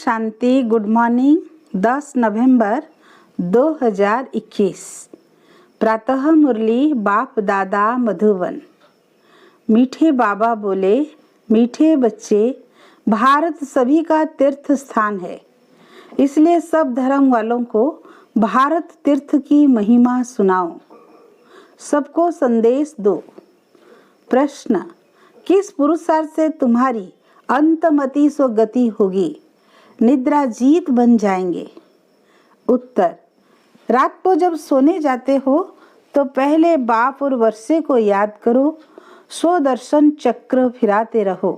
शांति। Good morning. 10 नवंबर 2021। प्रातः मुरली बाप दादा मधुबन। मीठे बाबा बोले, मीठे बच्चे, भारत सभी का तीर्थ स्थान है, इसलिए सब धर्म वालों को भारत तीर्थ की महिमा सुनाओ, सबको संदेश दो। प्रश्न, किस पुरुषार्थ से तुम्हारी अंतमति स्वगति होगी, निद्रा जीत बन जाएंगे? उत्तर, रात को जब सोने जाते हो तो पहले बाप और वर्षे को याद करो, स्वदर्शन चक्र फिराते रहो।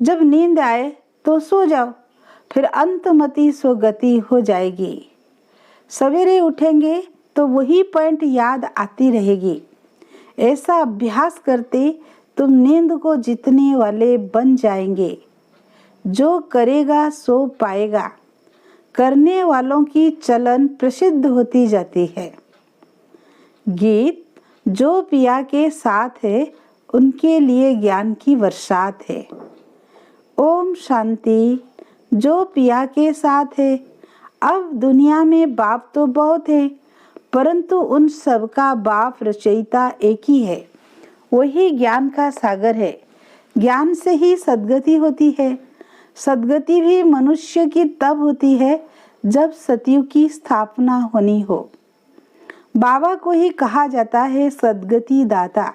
जब नींद आए तो सो जाओ, फिर अंतमति स्वगति हो जाएगी। सवेरे उठेंगे तो वही पॉइंट याद आती रहेगी। ऐसा अभ्यास करते तुम नींद को जीतने वाले बन जाएंगे। जो करेगा सो पाएगा। करने वालों की चलन प्रसिद्ध होती जाती है। गीत, जो पिया के साथ है उनके लिए ज्ञान की बरसात है। ओम शांति। जो पिया के साथ है, अब दुनिया में बाप तो बहुत है, परंतु उन सब का बाप रचयिता एक ही है, वही ज्ञान का सागर है। ज्ञान से ही सद्गति होती है। सद्गति भी मनुष्य की तब होती है जब सतयुग की स्थापना होनी हो। बाबा को ही कहा जाता है सद्गति दाता।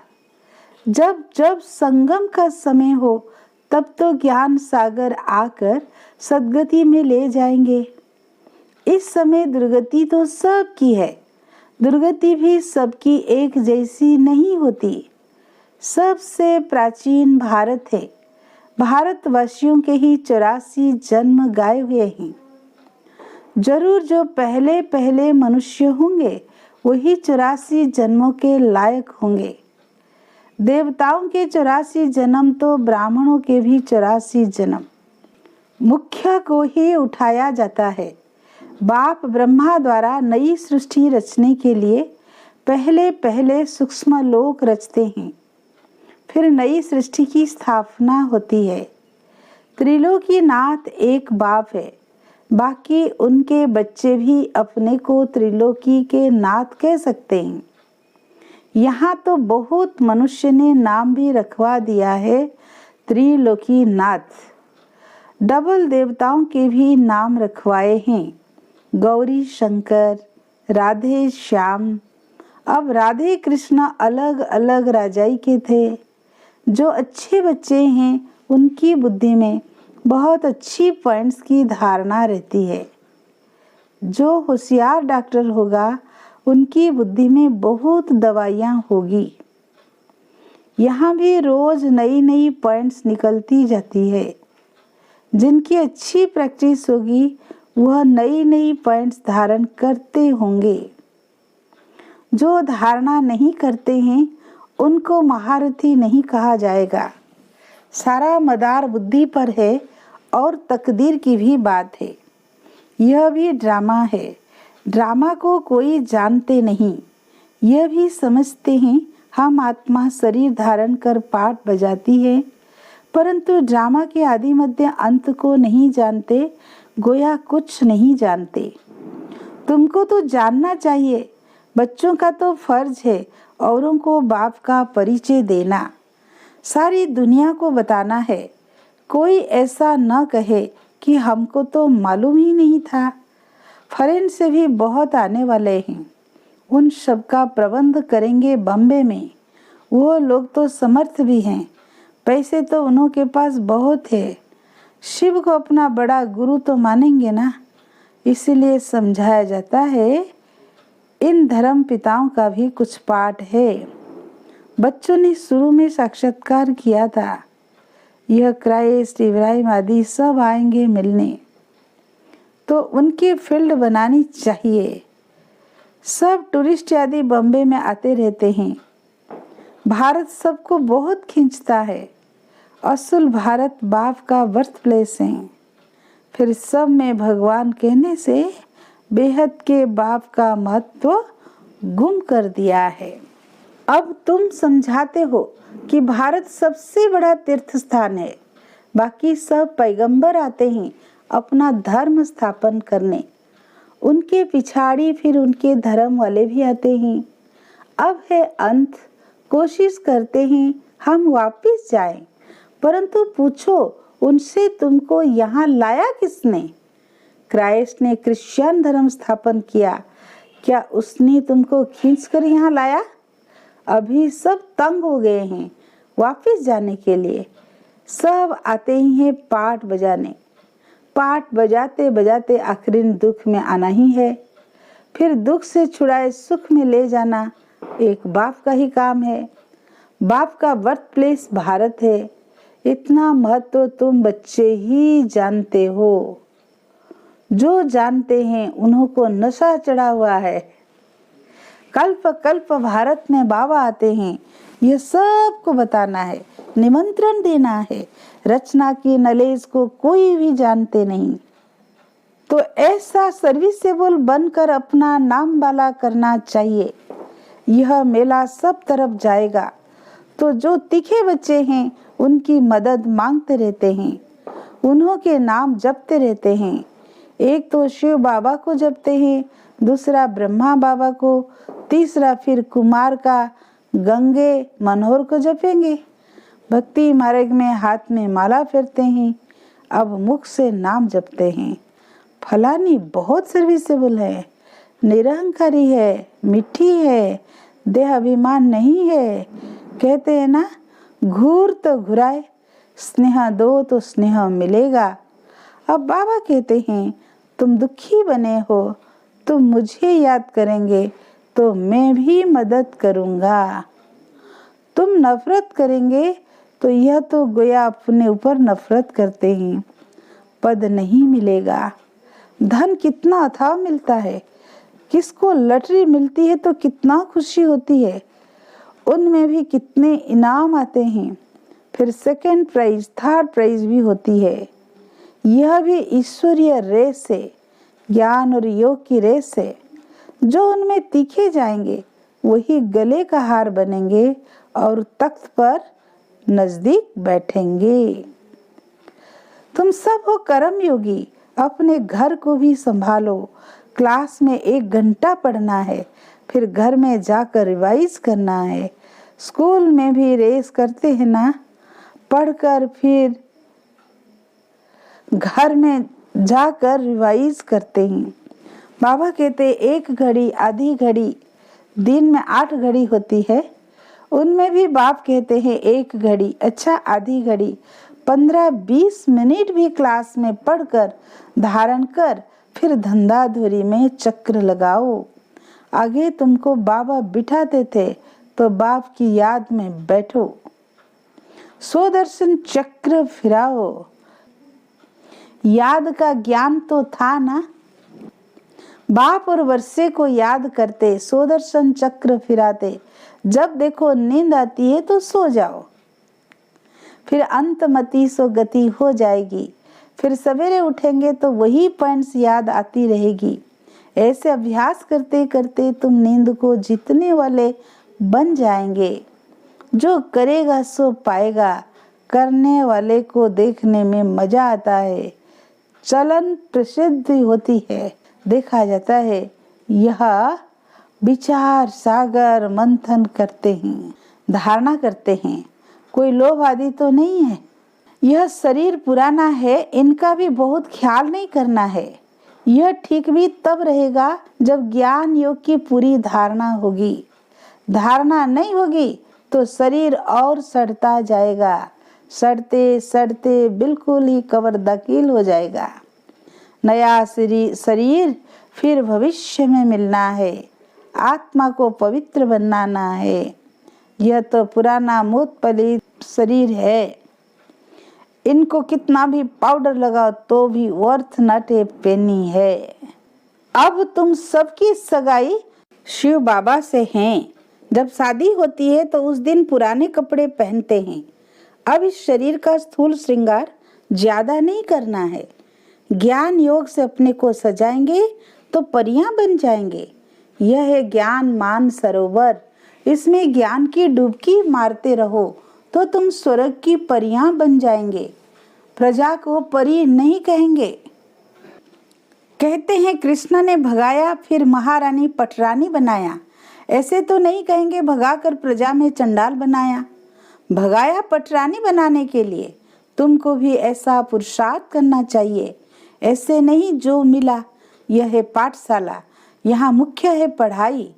जब जब संगम का समय हो तब तो ज्ञान सागर आकर सद्गति में ले जाएंगे। इस समय दुर्गति तो सबकी है, दुर्गति भी सबकी एक जैसी नहीं होती। सबसे प्राचीन भारत है। भारतवासियों के ही 84 जन्म गाए हुए हैं। जरूर जो पहले पहले मनुष्य होंगे वही 84 जन्मों के लायक होंगे। देवताओं के 84 जन्म तो ब्राह्मणों के भी 84 जन्म। मुख्य को ही उठाया जाता है। बाप ब्रह्मा द्वारा नई सृष्टि रचने के लिए पहले पहले सूक्ष्म लोक रचते हैं, फिर नई सृष्टि की स्थापना होती है। त्रिलोकीनाथ एक बाप है, बाकी उनके बच्चे भी अपने को त्रिलोकी के नाथ कह सकते हैं। यहाँ तो बहुत मनुष्य ने नाम भी रखवा दिया है त्रिलोकीनाथ। डबल देवताओं के भी नाम रखवाए हैं, गौरी शंकर, राधे श्याम। अब राधे कृष्ण अलग अलग राजाई के थे। जो अच्छे बच्चे हैं उनकी बुद्धि में बहुत अच्छी पॉइंट्स की धारणा रहती है। जो होशियार डॉक्टर होगा उनकी बुद्धि में बहुत दवाइयाँ होगी। यहाँ भी रोज नई नई पॉइंट्स निकलती जाती है। जिनकी अच्छी प्रैक्टिस होगी वह नई नई पॉइंट्स धारण करते होंगे। जो धारणा नहीं करते हैं उनको महारथी नहीं कहा जाएगा। सारा मदार बुद्धि पर है और तकदीर की भी बात है। यह भी ड्रामा है। ड्रामा को कोई जानते नहीं। यह भी समझते हैं हम आत्मा शरीर धारण कर पाठ बजाती है, परंतु ड्रामा के आदि मध्य अंत को नहीं जानते, गोया कुछ नहीं जानते। तुमको तो जानना चाहिए। बच्चों का तो फर्ज है औरों को बाप का परिचय देना, सारी दुनिया को बताना है। कोई ऐसा न कहे कि हमको तो मालूम ही नहीं था। फॉरेन से भी बहुत आने वाले हैं, उन सब का प्रबंध करेंगे बम्बे में। वो लोग तो समर्थ भी हैं, पैसे तो उन्हों के पास बहुत है। शिव को अपना बड़ा गुरु तो मानेंगे ना, इसीलिए समझाया जाता है। इन धर्म पिताओं का भी कुछ पाठ है। बच्चों ने शुरू में साक्षात्कार किया था, यह क्राइस्ट इब्राहिम आदि सब आएंगे मिलने, तो उनकी फील्ड बनानी चाहिए। सब टूरिस्ट आदि बम्बे में आते रहते हैं। भारत सबको बहुत खींचता है। असल भारत बाप का बर्थ प्लेस है। फिर सब में भगवान कहने से बेहद के बाप का महत्व गुम कर दिया है। अब तुम समझाते हो कि भारत सबसे बड़ा तीर्थ स्थान है, बाकी सब पैगंबर आते हैं अपना धर्म स्थापन करने। उनके पिछाड़ी फिर उनके धर्म वाले भी आते हैं। अब है अंत, कोशिश करते हैं हम वापिस जाएं, परंतु पूछो उनसे तुमको यहाँ लाया किसने? क्राइस्ट ने क्रिश्चियन धर्म स्थापन किया, क्या उसने तुमको खींच कर यहाँ लाया? अभी सब तंग हो गए हैं वापिस जाने के लिए। सब आते ही हैं पाठ बजाने। पाठ बजाते बजाते आखिरी दुख में आना ही है। फिर दुख से छुड़ाए सुख में ले जाना एक बाप का ही काम है। बाप का बर्थ प्लेस भारत है। इतना महत्व तुम बच्चे ही जानते हो। जो जानते हैं उन्हों को नशा चढ़ा हुआ है। कल्प कल्प भारत में बाबा आते हैं, यह सबको बताना है, निमंत्रण देना है। रचना की नॉलेज को कोई भी जानते नहीं, तो ऐसा सर्विसेबल बनकर अपना नाम वाला करना चाहिए। यह मेला सब तरफ जाएगा, तो जो तीखे बच्चे हैं उनकी मदद मांगते रहते हैं, उन्हों के नाम जपते रहते हैं। एक तो शिव बाबा को जपते हैं, दूसरा ब्रह्मा बाबा को, तीसरा फिर कुमार का गंगे मनोहर को जपेंगे। भक्ति मार्ग में हाथ में माला फेरते हैं, अब मुख से नाम जपते हैं। फलानी बहुत सर्विसेबल है, निरहंकारी है, मीठी है, देह अभिमान नहीं है। कहते हैं ना, घूर तो घुराए, स्नेह दो तो स्नेह मिलेगा। अब बाबा कहते हैं तुम दुखी बने हो, तुम मुझे याद करेंगे तो मैं भी मदद करूंगा। तुम नफरत करेंगे तो यह तो गोया अपने ऊपर नफरत करते हैं। पद नहीं मिलेगा। धन कितना अथाह मिलता है, किसको लॉटरी मिलती है तो कितना खुशी होती है। उनमें भी कितने इनाम आते हैं, फिर सेकंड प्राइज, थर्ड प्राइज भी होती है। यह भी ईश्वरीय रेस है, ज्ञान और योग की रेस है। जो उनमें तीखे जाएंगे वही गले का हार बनेंगे और तख्त पर नजदीक बैठेंगे। तुम सब हो कर्म योगी, अपने घर को भी संभालो। क्लास में 1 घंटा पढ़ना है, फिर घर में जाकर रिवाइज करना है। स्कूल में भी रेस करते हैं ना, पढ़कर फिर घर में जाकर रिवाइज करते हैं। बाबा कहते 1 घड़ी, आधी घड़ी, दिन में 8 घड़ी होती है, उनमें भी बाप कहते हैं 1 घड़ी, अच्छा आधी घड़ी, 15-20 मिनट भी क्लास में पढ़कर धारण कर, फिर धंधाधुरी में चक्र लगाओ। आगे तुमको बाबा बिठाते थे तो बाप की याद में बैठो, स्वदर्शन चक्र फिराओ। याद का ज्ञान तो था ना, बाप और वर्षे को याद करते, स्वदर्शन चक्र फिराते। जब देखो नींद आती है तो सो जाओ, फिर अंतमति सो गति हो जाएगी। फिर सवेरे उठेंगे तो वही पॉइंट्स याद आती रहेगी। ऐसे अभ्यास करते करते तुम नींद को जीतने वाले बन जाएंगे। जो करेगा सो पाएगा, करने वाले को देखने में मजा आता है। चलन प्रसिद्ध होती है, देखा जाता है। यह विचार सागर मंथन करते हैं, धारणा करते हैं। कोई लोभ आदि तो नहीं है। यह शरीर पुराना है, इनका भी बहुत ख्याल नहीं करना है। यह ठीक भी तब रहेगा जब ज्ञान योग की पूरी धारणा होगी। धारणा नहीं होगी तो शरीर और सड़ता जाएगा, सड़ते सड़ते बिल्कुल ही कब्र दाखिल हो जाएगा। नया शरीर फिर भविष्य में मिलना है, आत्मा को पवित्र बनाना है। यह तो पुराना मूत पलित शरीर है, इनको कितना भी पाउडर लगाओ तो भी वर्थ नॉट ए पेनी है। अब तुम सबकी सगाई शिव बाबा से हैं। जब शादी होती है तो उस दिन पुराने कपड़े पहनते हैं। अब इस शरीर का स्थूल श्रृंगार ज्यादा नहीं करना है। ज्ञान योग से अपने को सजाएंगे तो परियां बन जाएंगे। यह है ज्ञान मान सरोवर, इसमें ज्ञान की डुबकी मारते रहो तो तुम स्वर्ग की परियां बन जाएंगे। प्रजा को परी नहीं कहेंगे, कहते हैं कृष्ण ने भगाया फिर महारानी पटरानी बनाया। ऐसे तो नहीं कहेंगे भगाकर प्रजा में चंडाल बनाया। भगाया पटरानी बनाने के लिए, तुमको भी ऐसा पुरुषार्थ करना चाहिए। ऐसे नहीं जो मिला। यह है पाठशाला, यहाँ मुख्य है पढ़ाई।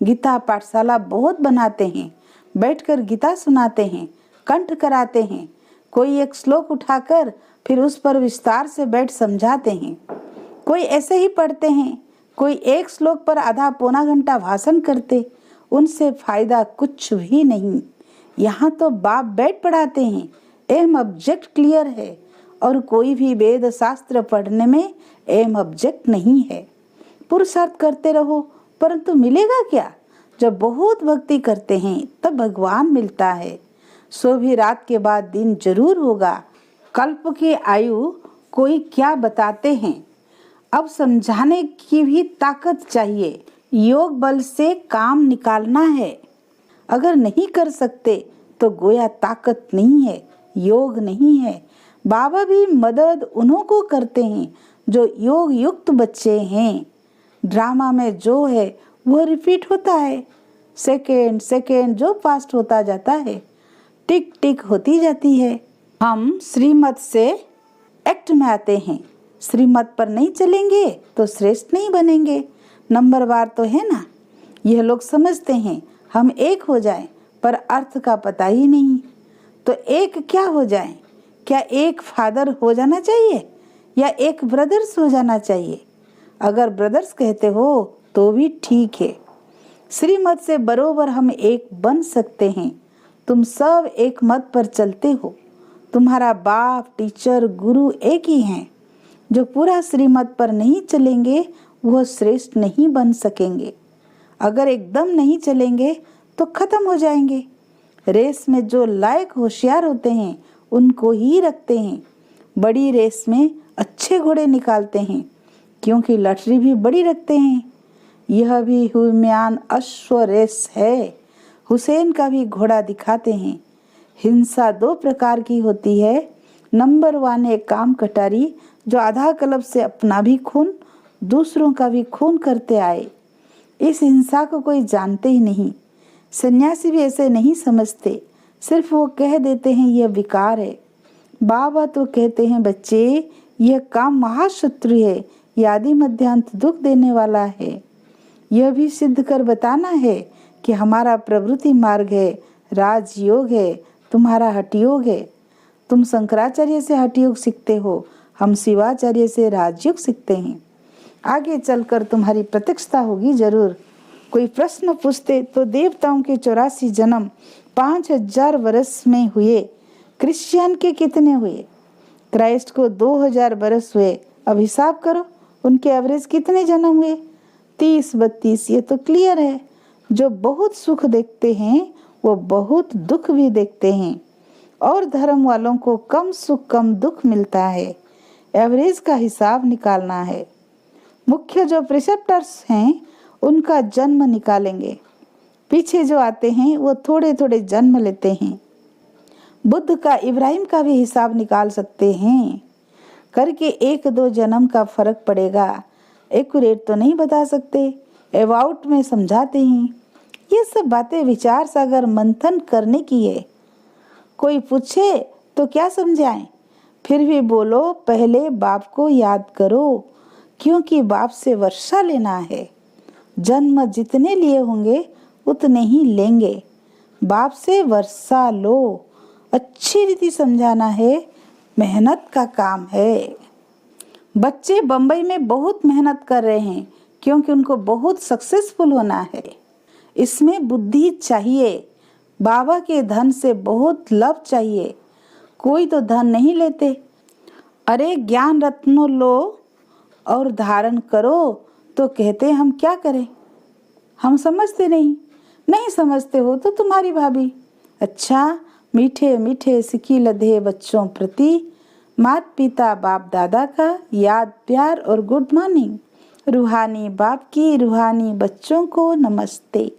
गीता पाठशाला बहुत बनाते हैं, बैठकर गीता सुनाते हैं, कंठ कराते हैं। कोई एक श्लोक उठाकर फिर उस पर विस्तार से बैठ समझाते हैं। कोई ऐसे ही पढ़ते हैं, कोई एक श्लोक पर आधा पौना घंटा भाषण करते। उनसे फायदा कुछ भी नहीं। यहाँ तो बाप बैठ पढ़ाते हैं, एम ऑब्जेक्ट क्लियर है। और कोई भी वेद शास्त्र पढ़ने में एम ऑब्जेक्ट नहीं है। पुरुषार्थ करते रहो, परंतु मिलेगा क्या? जब बहुत भक्ति करते हैं तब भगवान मिलता है। सो भी रात के बाद दिन जरूर होगा। कल्प की आयु कोई क्या बताते हैं। अब समझाने की भी ताकत चाहिए। योग बल से काम निकालना है। अगर नहीं कर सकते तो गोया ताकत नहीं है, योग नहीं है। बाबा भी मदद उन्हों को करते हैं जो योग युक्त बच्चे हैं। ड्रामा में जो है वो रिपीट होता है। सेकेंड सेकेंड जो फास्ट होता जाता है, टिक टिक होती जाती है। हम श्रीमत से एक्ट में आते हैं। श्रीमत पर नहीं चलेंगे तो श्रेष्ठ नहीं बनेंगे। नंबरवार तो है ना। यह लोग समझते हैं हम एक हो जाएं, पर अर्थ का पता ही नहीं। तो एक क्या हो जाएं? क्या एक फादर हो जाना चाहिए या एक ब्रदर्स हो जाना चाहिए? अगर ब्रदर्स कहते हो तो भी ठीक है। श्रीमत से बरोबर हम एक बन सकते हैं। तुम सब एक मत पर चलते हो। तुम्हारा बाप, टीचर, गुरु एक ही हैं। जो पूरा श्रीमत पर नहीं चलेंगे वो श्रेष्ठ नहीं बन सकेंगे। अगर एकदम नहीं चलेंगे तो खत्म हो जाएंगे। रेस में जो लायक होशियार होते हैं उनको ही रखते हैं। बड़ी रेस में अच्छे घोड़े निकालते हैं, क्योंकि लॉटरी भी बड़ी रखते हैं। यह भी हुमयान अश्व रेस है। हुसैन का भी घोड़ा दिखाते हैं। हिंसा दो प्रकार की होती है। नंबर 1 है काम कटारी, जो आधा कल्प से अपना भी खून, दूसरों का भी खून करते आए। इस हिंसा को कोई जानते ही नहीं। सन्यासी भी ऐसे नहीं समझते, सिर्फ वो कह देते हैं यह विकार है। बाबा तो कहते हैं बच्चे, यह काम महाशत्रु है, यह आदि मध्यांत दुख देने वाला है। यह भी सिद्ध कर बताना है कि हमारा प्रवृत्ति मार्ग है, राजयोग है, तुम्हारा हठयोग है। तुम शंकराचार्य से हठयोग सीखते हो, हम शिवाचार्य से राजयोग सीखते हैं। आगे चलकर तुम्हारी प्रत्यक्षता होगी जरूर। कोई प्रश्न पूछते तो देवताओं के 84 जन्म 5000 वर्ष में हुए, क्रिश्चियन के कितने हुए? क्राइस्ट को 2000 वर्ष हुए। अब हिसाब करो उनके एवरेज कितने जन्म हुए? 30-32। ये तो क्लियर है। जो बहुत सुख देखते हैं वो बहुत दुख भी देखते हैं, और धर्म वालों को कम सुख कम दुख मिलता है। एवरेज का हिसाब निकालना है। मुख्य जो प्रिसेप्टर्स हैं उनका जन्म निकालेंगे। पीछे जो आते हैं वो थोड़े थोड़े जन्म लेते हैं। बुद्ध का, इब्राहिम का भी हिसाब निकाल सकते हैं करके। 1-2 जन्म का फर्क पड़ेगा। एक्यूरेट तो नहीं बता सकते, अबाउट में समझाते हैं। ये सब बातें विचार सागर मंथन करने की है। कोई पूछे तो क्या समझाएं? फिर भी बोलो पहले बाप को याद करो, क्योंकि बाप से वर्षा लेना है। जन्म जितने लिए होंगे उतने ही लेंगे। बाप से वर्षा लो। अच्छी रीति समझाना है, मेहनत का काम है। बच्चे बम्बई में बहुत मेहनत कर रहे हैं, क्योंकि उनको बहुत सक्सेसफुल होना है। इसमें बुद्धि चाहिए। बाबा के धन से बहुत लाभ चाहिए। कोई तो धन नहीं लेते। अरे ज्ञान रत्नों लो और धारण करो, तो कहते हम क्या करें? हम समझते नहीं। नहीं समझते हो तो तुम्हारी भाभी। अच्छा, मीठे मीठे सिकी लधे बच्चों प्रति माता पिता बाप दादा का याद प्यार और गुड मॉर्निंग। रूहानी बाप की रूहानी बच्चों को नमस्ते।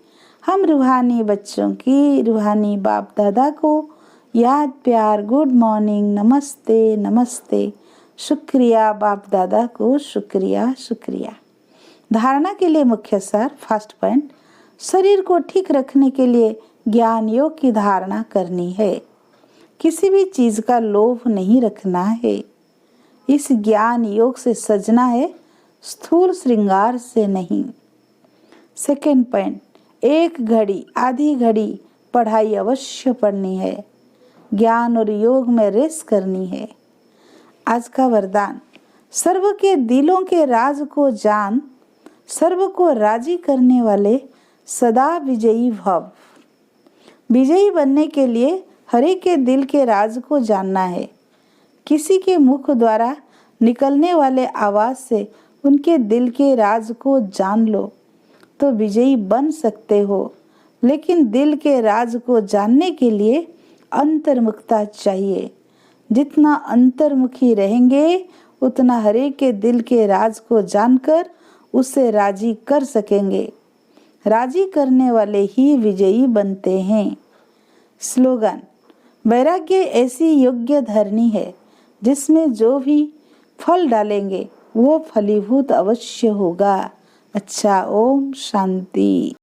हम रूहानी बच्चों की रूहानी बाप दादा को याद प्यार गुड मॉर्निंग, नमस्ते नमस्ते। शुक्रिया बाप दादा को, शुक्रिया शुक्रिया। धारणा के लिए मुख्य सार, फर्स्ट पॉइंट, शरीर को ठीक रखने के लिए ज्ञान योग की धारणा करनी है। किसी भी चीज का लोभ नहीं रखना है। इस ज्ञान योग से सजना है, स्थूल श्रृंगार से नहीं। सेकेंड पॉइंट, एक घड़ी आधी घड़ी पढ़ाई अवश्य पढ़नी है। ज्ञान और योग में रेस करनी है। आज का वरदान, सर्व के दिलों के राज को जान, सर्व को राजी करने वाले सदा विजयी भव। विजयी बनने के लिए हर एक के दिल के राज को जानना है। किसी के मुख द्वारा निकलने वाले आवाज से उनके दिल के राज को जान लो तो विजयी बन सकते हो। लेकिन दिल के राज को जानने के लिए अंतर्मुखता चाहिए। जितना अंतर्मुखी रहेंगे उतना हर एक के दिल के राज को जानकर उसे राजी कर सकेंगे। राजी करने वाले ही विजयी बनते हैं। स्लोगन, वैराग्य ऐसी योग्य धरनी है जिसमें जो भी फल डालेंगे वो फलीभूत अवश्य होगा। अच्छा, ओम शांति।